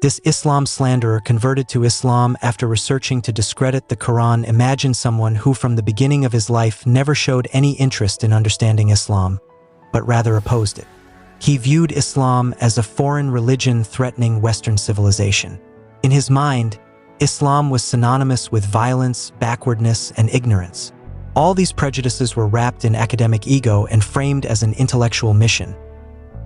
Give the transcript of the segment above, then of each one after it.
This Islam slanderer converted to Islam after researching to discredit the Quran. Imagine someone who from the beginning of his life never showed any interest in understanding Islam, but rather opposed it. He viewed Islam as a foreign religion threatening Western civilization. In his mind, Islam was synonymous with violence, backwardness, and ignorance. All these prejudices were wrapped in academic ego and framed as an intellectual mission.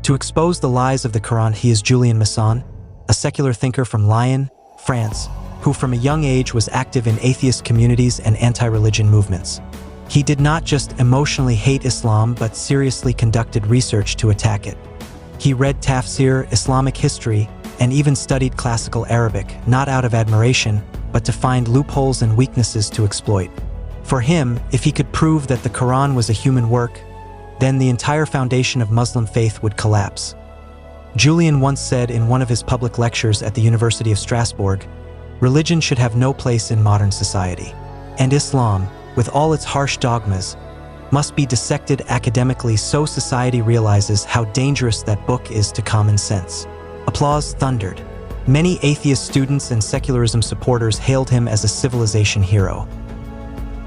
To expose the lies of the Quran, he is Julian Masson, a secular thinker from Lyon, France, who from a young age was active in atheist communities and anti-religion movements. He did not just emotionally hate Islam but seriously conducted research to attack it. He read tafsir, Islamic history, and even studied classical Arabic, not out of admiration, but to find loopholes and weaknesses to exploit. For him, if he could prove that the Quran was a human work, then the entire foundation of Muslim faith would collapse. Julian once said in one of his public lectures at the University of Strasbourg, "Religion should have no place in modern society, and Islam, with all its harsh dogmas, must be dissected academically so society realizes how dangerous that book is to common sense." Applause thundered. Many atheist students and secularism supporters hailed him as a civilization hero.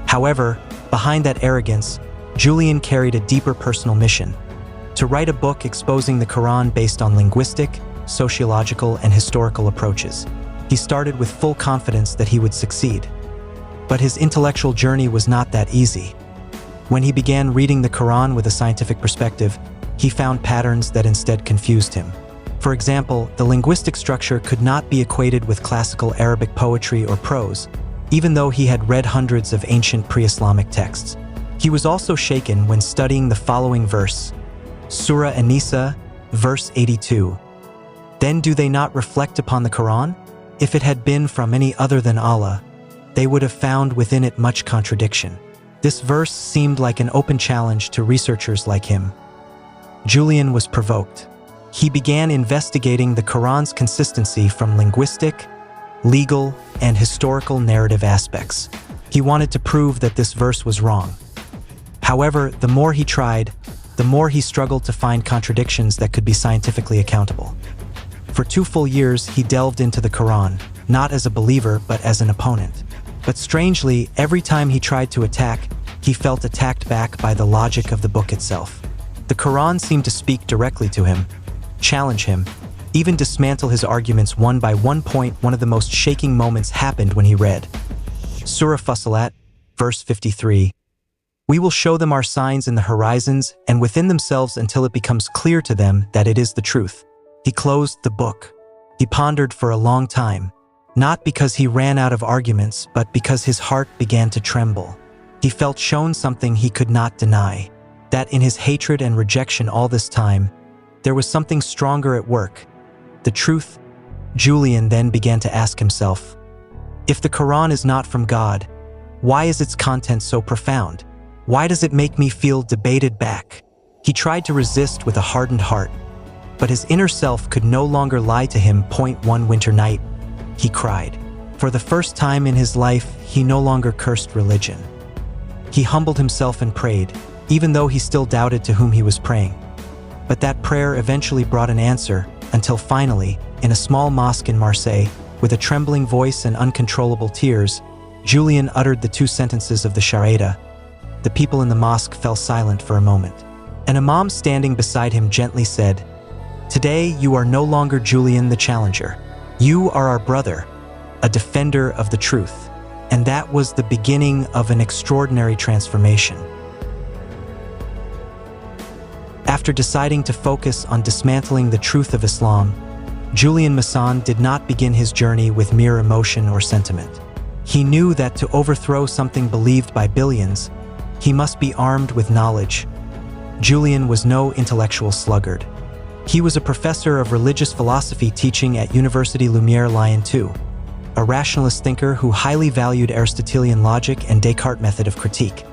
However, behind that arrogance, Julian carried a deeper personal mission: to write a book exposing the Quran based on linguistic, sociological, and historical approaches. He started with full confidence that he would succeed. But his intellectual journey was not that easy. When he began reading the Quran with a scientific perspective, he found patterns that instead confused him. For example, the linguistic structure could not be equated with classical Arabic poetry or prose, even though he had read hundreds of ancient pre-Islamic texts. He was also shaken when studying the following verse, Surah An-Nisa, verse 82. "Then do they not reflect upon the Quran? If it had been from any other than Allah, they would have found within it much contradiction." This verse seemed like an open challenge to researchers like him. Julian was provoked. He began investigating the Quran's consistency from linguistic, legal, and historical narrative aspects. He wanted to prove that this verse was wrong. However, the more he tried, the more he struggled to find contradictions that could be scientifically accountable. For 2 full years, he delved into the Quran, not as a believer, but as an opponent. But strangely, every time he tried to attack, he felt attacked back by the logic of the book itself. The Quran seemed to speak directly to him, challenge him, even dismantle his arguments one by one. One of the most shaking moments happened when he read Surah Fussilat, verse 53. "We will show them our signs in the horizons and within themselves until it becomes clear to them that it is the truth." He closed the book. He pondered for a long time, not because he ran out of arguments, but because his heart began to tremble. He felt shown something he could not deny, that in his hatred and rejection all this time, there was something stronger at work. The truth. Julian then began to ask himself, if the Quran is not from God, why is its content so profound? Why does it make me feel debated back? He tried to resist with a hardened heart, but his inner self could no longer lie to him. One winter night, he cried. For the first time in his life, he no longer cursed religion. He humbled himself and prayed, even though he still doubted to whom he was praying. But that prayer eventually brought an answer, until finally, in a small mosque in Marseille, with a trembling voice and uncontrollable tears, Julian uttered the 2 sentences of the Shahada. The people in the mosque fell silent for a moment. An imam standing beside him gently said, "Today you are no longer Julian the challenger. You are our brother, a defender of the truth." And that was the beginning of an extraordinary transformation. After deciding to focus on dismantling the truth of Islam, Julian Masson did not begin his journey with mere emotion or sentiment. He knew that to overthrow something believed by billions, he must be armed with knowledge. Julian was no intellectual sluggard. He was a professor of religious philosophy teaching at Université Lumière Lyon II, a rationalist thinker who highly valued Aristotelian logic and Descartes' method of critique.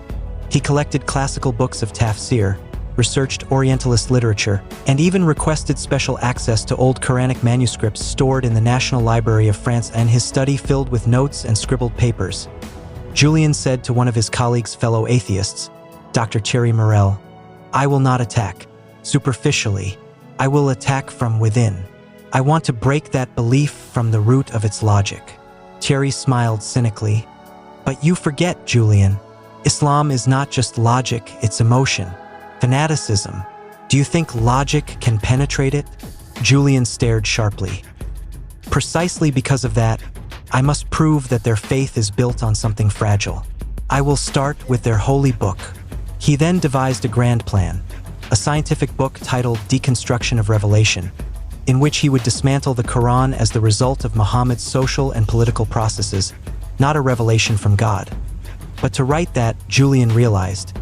He collected classical books of tafsir, researched Orientalist literature, and even requested special access to old Quranic manuscripts stored in the National Library of France, and his study filled with notes and scribbled papers. Julian said to one of his colleagues, fellow atheists, Dr. Thierry Morel, "I will not attack superficially. I will attack from within. I want to break that belief from the root of its logic." Thierry smiled cynically. "But you forget, Julian. Islam is not just logic, it's emotion. Fanaticism. Do you think logic can penetrate it?" Julian stared sharply. "Precisely because of that, I must prove that their faith is built on something fragile. I will start with their holy book." He then devised a grand plan, a scientific book titled Deconstruction of Revelation, in which he would dismantle the Quran as the result of Muhammad's social and political processes, not a revelation from God. But to write that, Julian realized,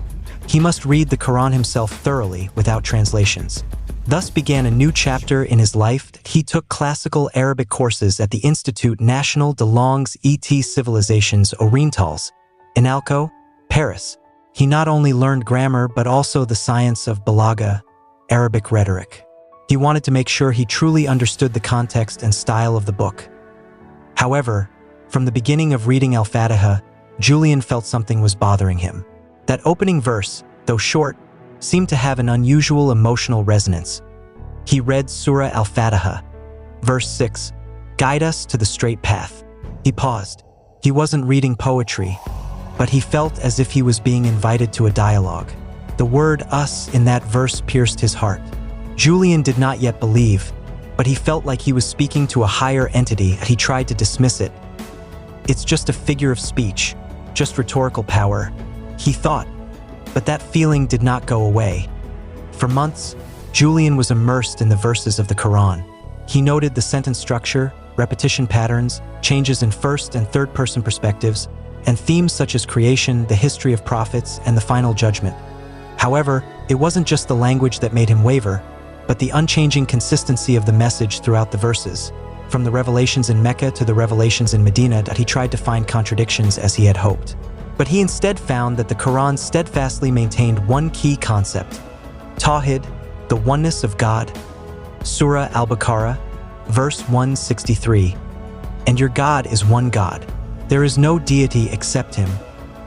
he must read the Quran himself thoroughly without translations. Thus began a new chapter in his life. He took classical Arabic courses at the Institut National de Langues et Civilisations Orientales, Inalco, Paris. He not only learned grammar but also the science of balagha, Arabic rhetoric. He wanted to make sure he truly understood the context and style of the book. However, from the beginning of reading Al-Fatiha, Julian felt something was bothering him. That opening verse, though short, seemed to have an unusual emotional resonance. He read Surah Al-Fatiha, verse 6, "Guide us to the straight path." He paused. He wasn't reading poetry, but he felt as if he was being invited to a dialogue. The word "us" in that verse pierced his heart. Julian did not yet believe, but he felt like he was speaking to a higher entity. He tried to dismiss it. "It's just a figure of speech, just rhetorical power," he thought. But that feeling did not go away. For months, Julian was immersed in the verses of the Quran. He noted the sentence structure, repetition patterns, changes in first and third person perspectives, and themes such as creation, the history of prophets, and the final judgment. However, it wasn't just the language that made him waver, but the unchanging consistency of the message throughout the verses. From the revelations in Mecca to the revelations in Medina, that he tried to find contradictions as he had hoped. But he instead found that the Quran steadfastly maintained one key concept: Tawhid, the oneness of God. Surah Al-Baqarah, verse 163. "And your God is one God. There is no deity except Him,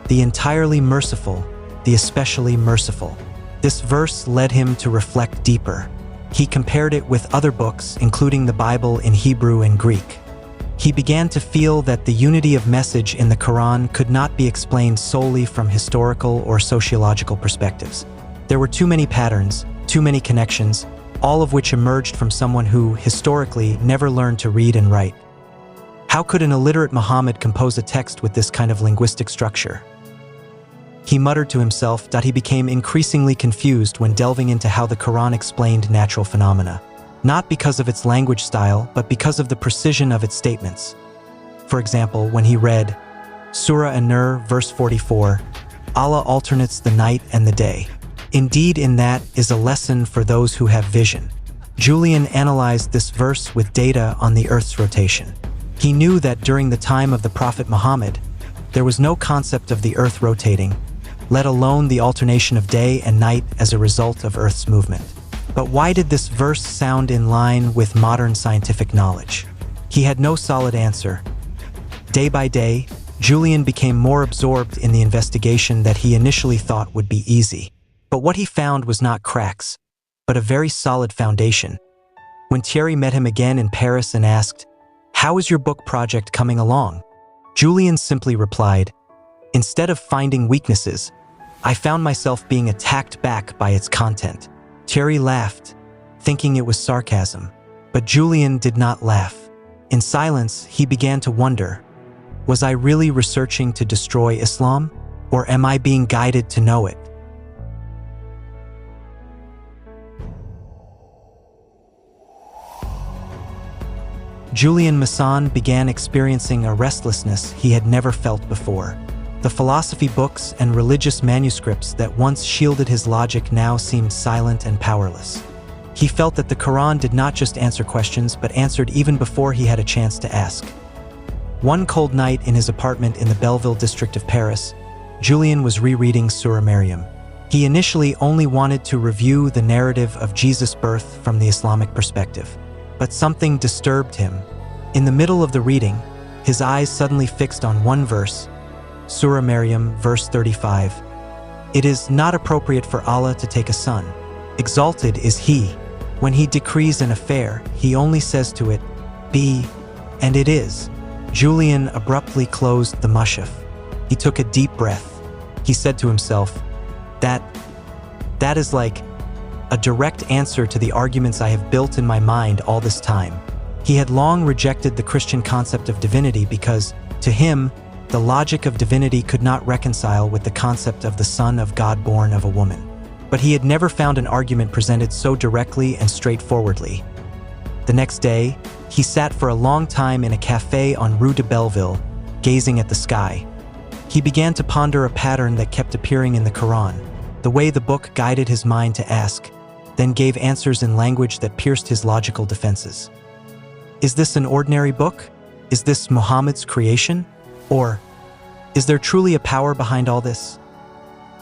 the entirely merciful, the especially merciful." This verse led him to reflect deeper. He compared it with other books, including the Bible in Hebrew and Greek. He began to feel that the unity of message in the Quran could not be explained solely from historical or sociological perspectives. There were too many patterns, too many connections, all of which emerged from someone who, historically, never learned to read and write. How could an illiterate Muhammad compose a text with this kind of linguistic structure? He muttered to himself that he became increasingly confused when delving into how the Quran explained natural phenomena. Not because of its language style, but because of the precision of its statements. For example, when he read Surah An-Nur, verse 44, "Allah alternates the night and the day. Indeed, in that is a lesson for those who have vision." Julian analyzed this verse with data on the Earth's rotation. He knew that during the time of the Prophet Muhammad, there was no concept of the Earth rotating, let alone the alternation of day and night as a result of Earth's movement. But why did this verse sound in line with modern scientific knowledge? He had no solid answer. Day by day, Julian became more absorbed in the investigation that he initially thought would be easy. But what he found was not cracks, but a very solid foundation. When Thierry met him again in Paris and asked, "How is your book project coming along?" Julian simply replied, "Instead of finding weaknesses, I found myself being attacked back by its content." Thierry laughed, thinking it was sarcasm. But Julian did not laugh. In silence, he began to wonder, was I really researching to destroy Islam, or am I being guided to know it? Julian Masson began experiencing a restlessness he had never felt before. The philosophy books and religious manuscripts that once shielded his logic now seemed silent and powerless. He felt that the Quran did not just answer questions, but answered even before he had a chance to ask. One cold night in his apartment in the Belleville district of Paris, Julian was rereading Surah Maryam. He initially only wanted to review the narrative of Jesus' birth from the Islamic perspective. But something disturbed him. In the middle of the reading, his eyes suddenly fixed on one verse, Surah Maryam, verse 35. "It is not appropriate for Allah to take a son. Exalted is He. When he decrees an affair, he only says to it, be, and it is. Julian abruptly closed the mushaf. He took a deep breath. He said to himself, that is like a direct answer to the arguments I have built in my mind all this time. He had long rejected the Christian concept of divinity because, to him, the logic of divinity could not reconcile with the concept of the Son of God born of a woman. But he had never found an argument presented so directly and straightforwardly. The next day, he sat for a long time in a cafe on Rue de Belleville, gazing at the sky. He began to ponder a pattern that kept appearing in the Quran, the way the book guided his mind to ask, then gave answers in language that pierced his logical defenses. Is this an ordinary book? Is this Muhammad's creation? Or is there truly a power behind all this?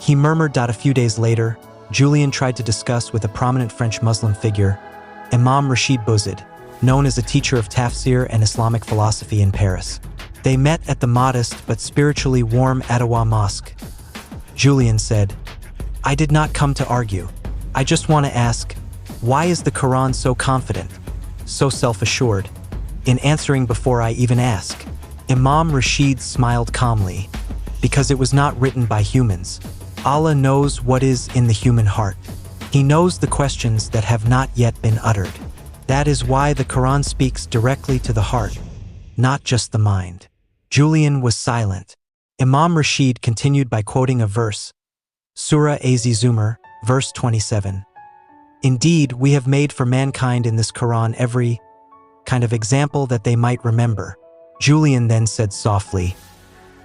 He murmured. A few days later, Julian tried to discuss with a prominent French Muslim figure, Imam Rashid Bouzid, known as a teacher of tafsir and Islamic philosophy in Paris. They met at the modest but spiritually warm Dakwah Mosque. Julian said, I did not come to argue. I just want to ask, why is the Quran so confident, so self-assured, in answering before I even ask? Imam Rashid smiled calmly, because it was not written by humans. Allah knows what is in the human heart. He knows the questions that have not yet been uttered. That is why the Quran speaks directly to the heart, not just the mind. Julian was silent. Imam Rashid continued by quoting a verse, Surah Az-Zumar, verse 27. Indeed, we have made for mankind in this Quran every kind of example that they might remember. Julian then said softly,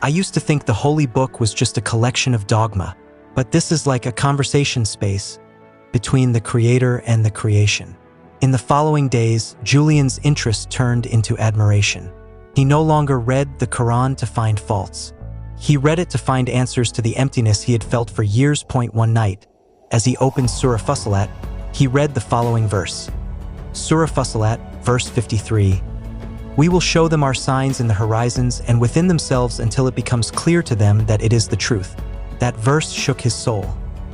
I used to think the holy book was just a collection of dogma, but this is like a conversation space between the creator and the creation. In the following days, Julian's interest turned into admiration. He no longer read the Quran to find faults. He read it to find answers to the emptiness he had felt for years. One night, as he opened Surah Fussilat, he read the following verse. Surah Fussilat, verse 53. We will show them our signs in the horizons and within themselves until it becomes clear to them that it is the truth. That verse shook his soul.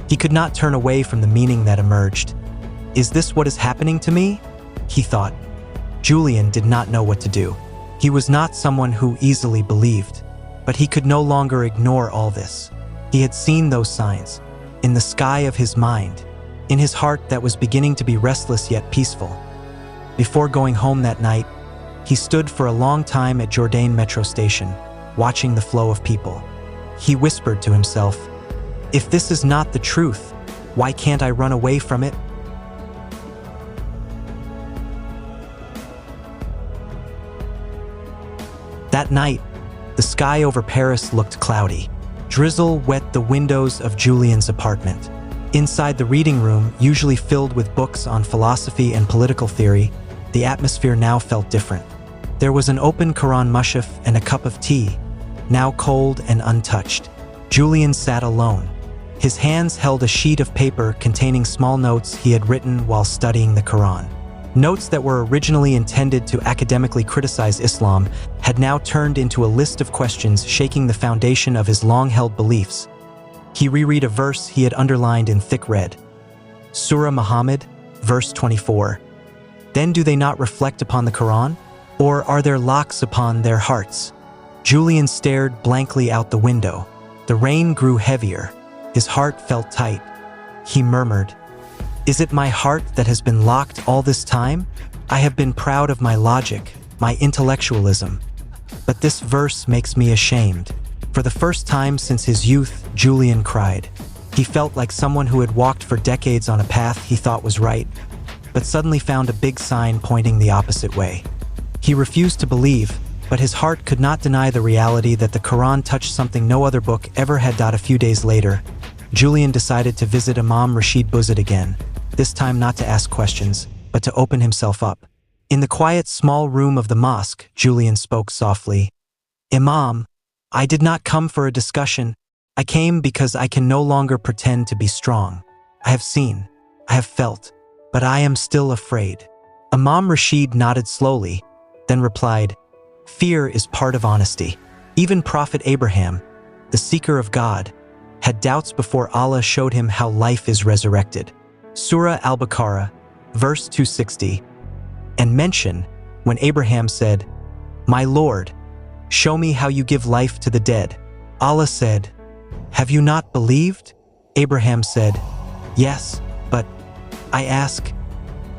He could not turn away from the meaning that emerged. Is this what is happening to me? He thought. Julian did not know what to do. He was not someone who easily believed, but he could no longer ignore all this. He had seen those signs, in the sky of his mind, in his heart that was beginning to be restless yet peaceful. Before going home that night, he stood for a long time at Jourdain metro station, watching the flow of people. He whispered to himself, if this is not the truth, why can't I run away from it? That night, the sky over Paris looked cloudy. Drizzle wet the windows of Julian's apartment. Inside the reading room, usually filled with books on philosophy and political theory, the atmosphere now felt different. There was an open Quran mushaf and a cup of tea, now cold and untouched. Julian sat alone. His hands held a sheet of paper containing small notes he had written while studying the Quran. Notes that were originally intended to academically criticize Islam had now turned into a list of questions shaking the foundation of his long-held beliefs. He reread a verse he had underlined in thick red. Surah Muhammad, verse 24. Then do they not reflect upon the Quran? Or are there locks upon their hearts? Julian stared blankly out the window. The rain grew heavier. His heart felt tight. He murmured, is it my heart that has been locked all this time? I have been proud of my logic, my intellectualism. But this verse makes me ashamed. For the first time since his youth, Julian cried. He felt like someone who had walked for decades on a path he thought was right, but suddenly found a big sign pointing the opposite way. He refused to believe, but his heart could not deny the reality that the Quran touched something no other book ever had. A few days later, Julian decided to visit Imam Rashid Bouzid again, this time not to ask questions, but to open himself up. In the quiet small room of the mosque, Julian spoke softly. Imam, I did not come for a discussion. I came because I can no longer pretend to be strong. I have seen, I have felt, but I am still afraid. Imam Rashid nodded slowly, then replied, fear is part of honesty. Even Prophet Abraham, the seeker of God, had doubts before Allah showed him how life is resurrected. Surah Al-Baqarah, Verse 260. And mention when Abraham said, "My Lord, show me how you give life to the dead." Allah said, "Have you not believed?" Abraham said, "Yes, but I ask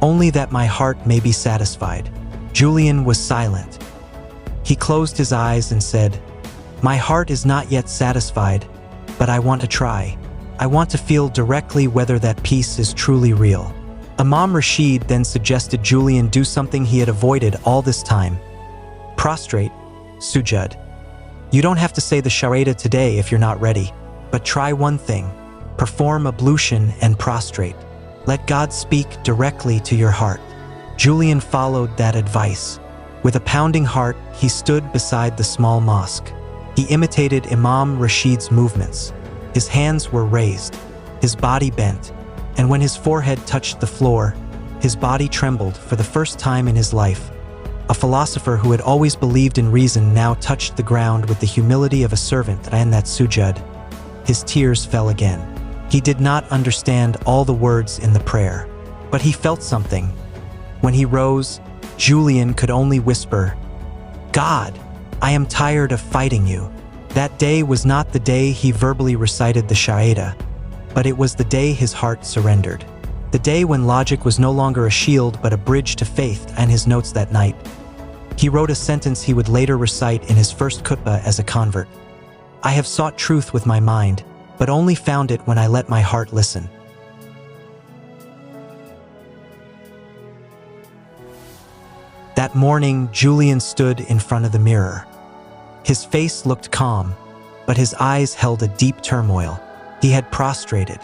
only that my heart may be satisfied." Julian was silent. He closed his eyes and said, "My heart is not yet satisfied, but I want to try. I want to feel directly whether that peace is truly real." Imam Rashid then suggested Julian do something he had avoided all this time. Prostrate, sujud. You don't have to say the Shahada today if you're not ready, but try one thing. Perform ablution and prostrate. Let God speak directly to your heart. Julian followed that advice. With a pounding heart, he stood beside the small mosque. He imitated Imam Rashid's movements. His hands were raised, his body bent, and when his forehead touched the floor, his body trembled for the first time in his life. A philosopher who had always believed in reason now touched the ground with the humility of a servant and that sujud. His tears fell again. He did not understand all the words in the prayer, but he felt something. When he rose, Julian could only whisper, "God, I am tired of fighting you." That day was not the day he verbally recited the Shahada, but it was the day his heart surrendered. The day when logic was no longer a shield but a bridge to faith. And his notes that night, he wrote a sentence he would later recite in his first khutbah as a convert. "I have sought truth with my mind, but only found it when I let my heart listen." That morning, Julian stood in front of the mirror. His face looked calm, but his eyes held a deep turmoil. He had prostrated.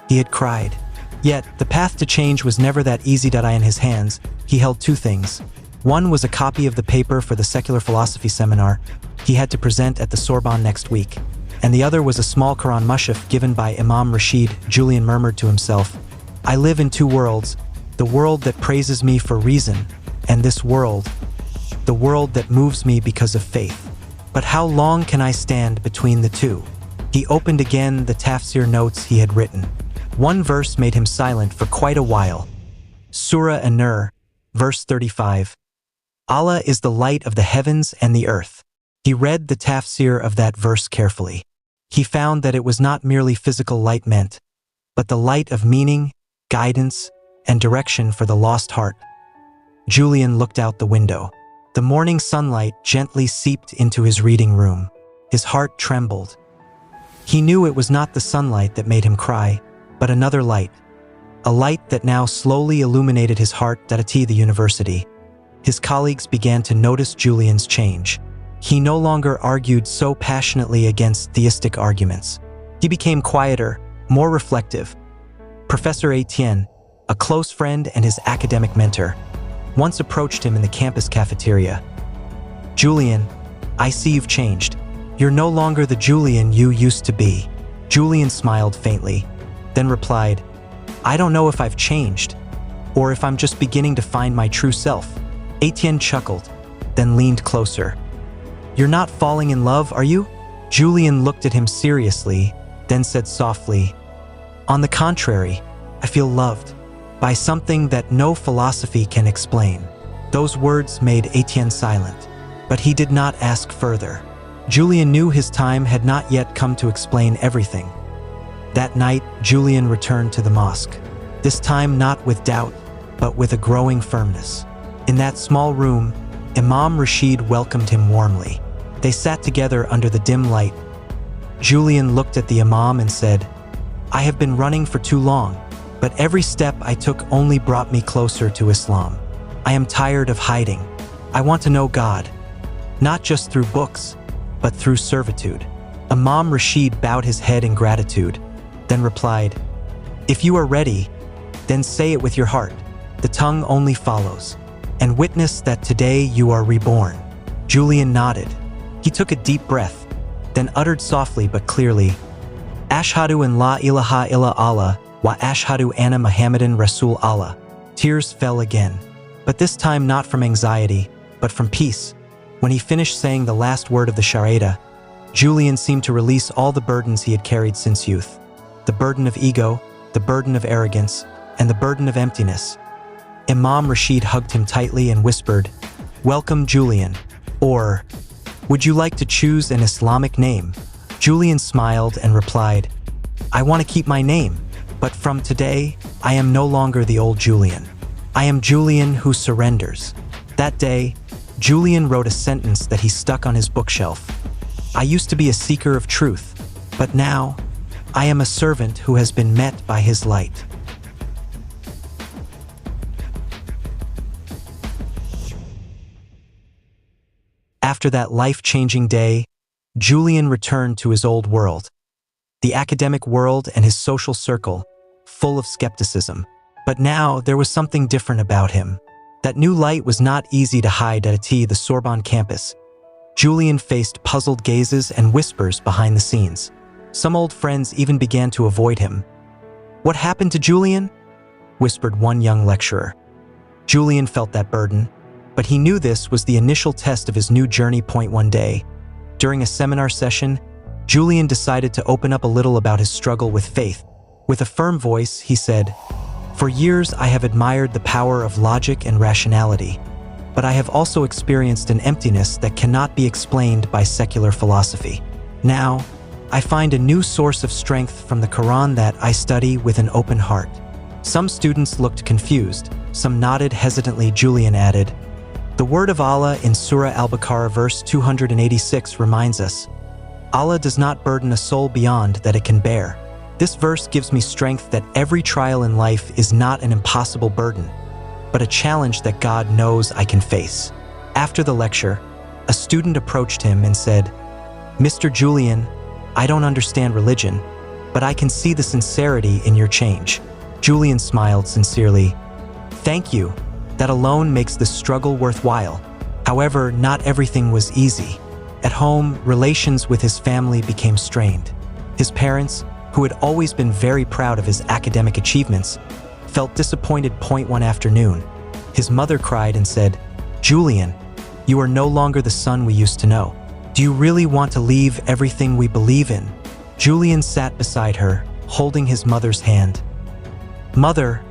He had cried. Yet, the path to change was never that easy. In his hands, he held two things. One was a copy of the paper for the secular philosophy seminar he had to present at the Sorbonne next week, and the other was a small Quran mushaf given by Imam Rashid. Julian murmured to himself, "I live in two worlds, the world that praises me for reason, and this world, the world that moves me because of faith. But how long can I stand between the two?" He opened again the tafsir notes he had written. One verse made him silent for quite a while. Surah An-Nur, verse 35. Allah is the light of the heavens and the earth. He read the tafsir of that verse carefully. He found that it was not merely physical light meant, but the light of meaning, guidance, and direction for the lost heart. Julian looked out the window. The morning sunlight gently seeped into his reading room. His heart trembled. He knew it was not the sunlight that made him cry, but another light. A light that now slowly illuminated his heart at the university. His colleagues began to notice Julian's change. He no longer argued so passionately against theistic arguments. He became quieter, more reflective. Professor Etienne, a close friend and his academic mentor, once approached him in the campus cafeteria. "Julian, I see you've changed. You're no longer the Julian you used to be." Julian smiled faintly, then replied, "I don't know if I've changed, or if I'm just beginning to find my true self." Etienne chuckled, then leaned closer. "You're not falling in love, are you?" Julian looked at him seriously, then said softly, "On the contrary, I feel loved by something that no philosophy can explain." Those words made Etienne silent, but he did not ask further. Julian knew his time had not yet come to explain everything. That night, Julian returned to the mosque, this time not with doubt, but with a growing firmness. In that small room, Imam Rashid welcomed him warmly. They sat together under the dim light. Julian looked at the Imam and said, "I have been running for too long, but every step I took only brought me closer to Islam. I am tired of hiding. I want to know God, not just through books, but through servitude." Imam Rashid bowed his head in gratitude, then replied, "If you are ready, then say it with your heart. The tongue only follows. And witness that today you are reborn." Julian nodded. He took a deep breath, then uttered softly but clearly, "Ashhadu an la ilaha illa Allah, wa ashhadu anna Muhammadan Rasul Allah." Tears fell again, but this time not from anxiety, but from peace. When he finished saying the last word of the Shahada, Julian seemed to release all the burdens he had carried since youth. The burden of ego, the burden of arrogance, and the burden of emptiness. Imam Rashid hugged him tightly and whispered, "Welcome, Julian," or, "Would you like to choose an Islamic name?" Julian smiled and replied, "I want to keep my name, but from today, I am no longer the old Julian. I am Julian who surrenders." That day, Julian wrote a sentence that he stuck on his bookshelf. "I used to be a seeker of truth, but now, I am a servant who has been met by his light." After that life-changing day, Julian returned to his old world, the academic world and his social circle, full of skepticism. But now there was something different about him. That new light was not easy to hide at the Sorbonne campus. Julian faced puzzled gazes and whispers behind the scenes. Some old friends even began to avoid him. "What happened to Julian?" whispered one young lecturer. Julian felt that burden, but he knew this was the initial test of his new journey. One day, during a seminar session, Julian decided to open up a little about his struggle with faith. With a firm voice, he said, "For years I have admired the power of logic and rationality, but I have also experienced an emptiness that cannot be explained by secular philosophy. Now, I find a new source of strength from the Quran that I study with an open heart." Some students looked confused, some nodded hesitantly. Julian added, "The word of Allah in Surah Al-Baqarah verse 286 reminds us, Allah does not burden a soul beyond that it can bear. This verse gives me strength that every trial in life is not an impossible burden, but a challenge that God knows I can face." After the lecture, a student approached him and said, "Mr. Julian, I don't understand religion, but I can see the sincerity in your change." Julian smiled sincerely. "Thank you. That alone makes the struggle worthwhile." However, not everything was easy. At home, relations with his family became strained. His parents, who had always been very proud of his academic achievements, felt disappointed. One afternoon, his mother cried and said, "Julian, you are no longer the son we used to know. Do you really want to leave everything we believe in?" Julian sat beside her, holding his mother's hand. "Mother,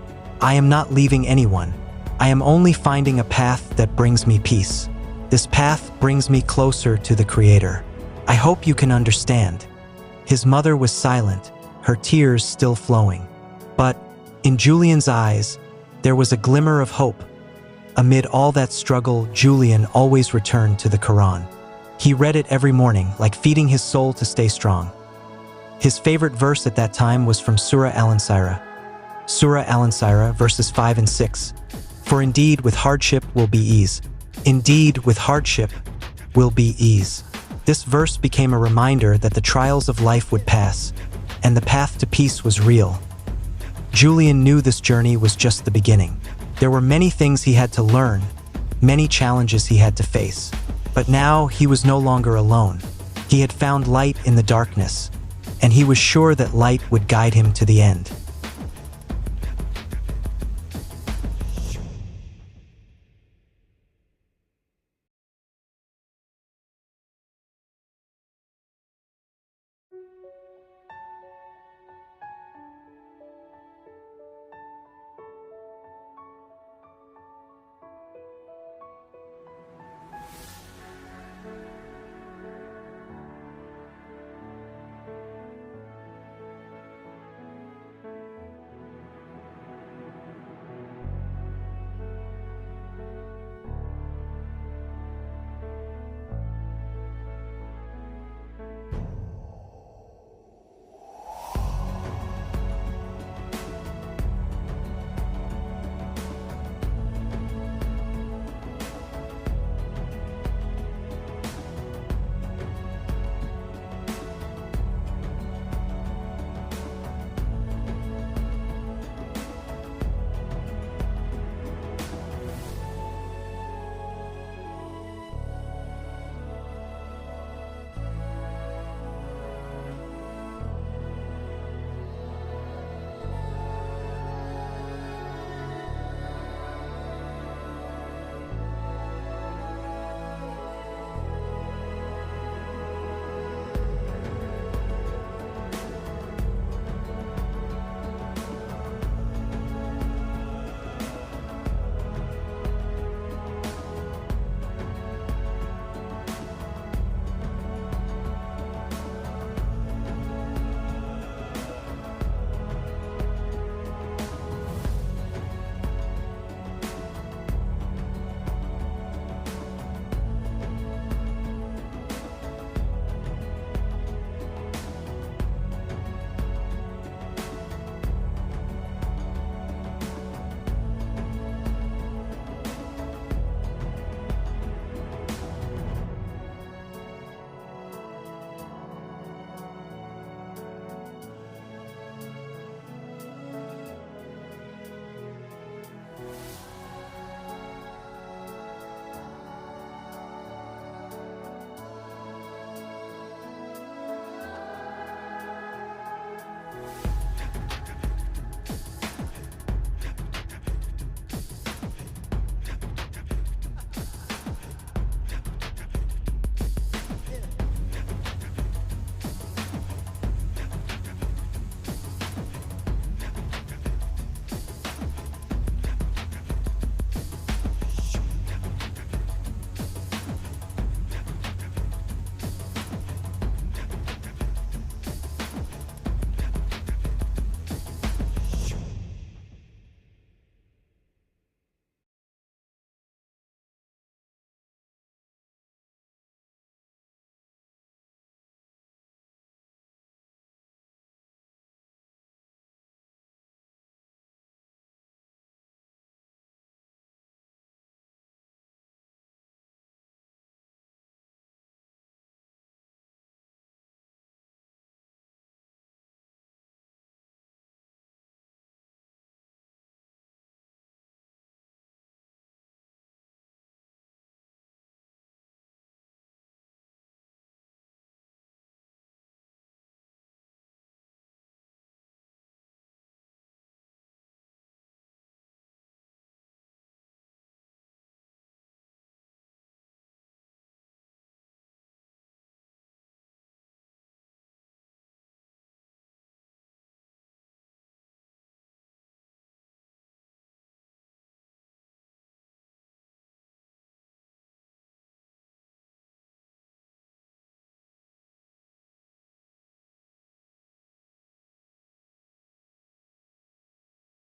I am not leaving anyone. I am only finding a path that brings me peace. This path brings me closer to the Creator. I hope you can understand." His mother was silent, her tears still flowing. But in Julian's eyes, there was a glimmer of hope. Amid all that struggle, Julian always returned to the Quran. He read it every morning, like feeding his soul to stay strong. His favorite verse at that time was from Surah Al-Inspirah. Surah Al-Inspirah, verses 5 and 6. "For indeed with hardship will be ease. Indeed with hardship will be ease." This verse became a reminder that the trials of life would pass, and the path to peace was real. Julian knew this journey was just the beginning. There were many things he had to learn, many challenges he had to face. But now he was no longer alone. He had found light in the darkness, and he was sure that light would guide him to the end.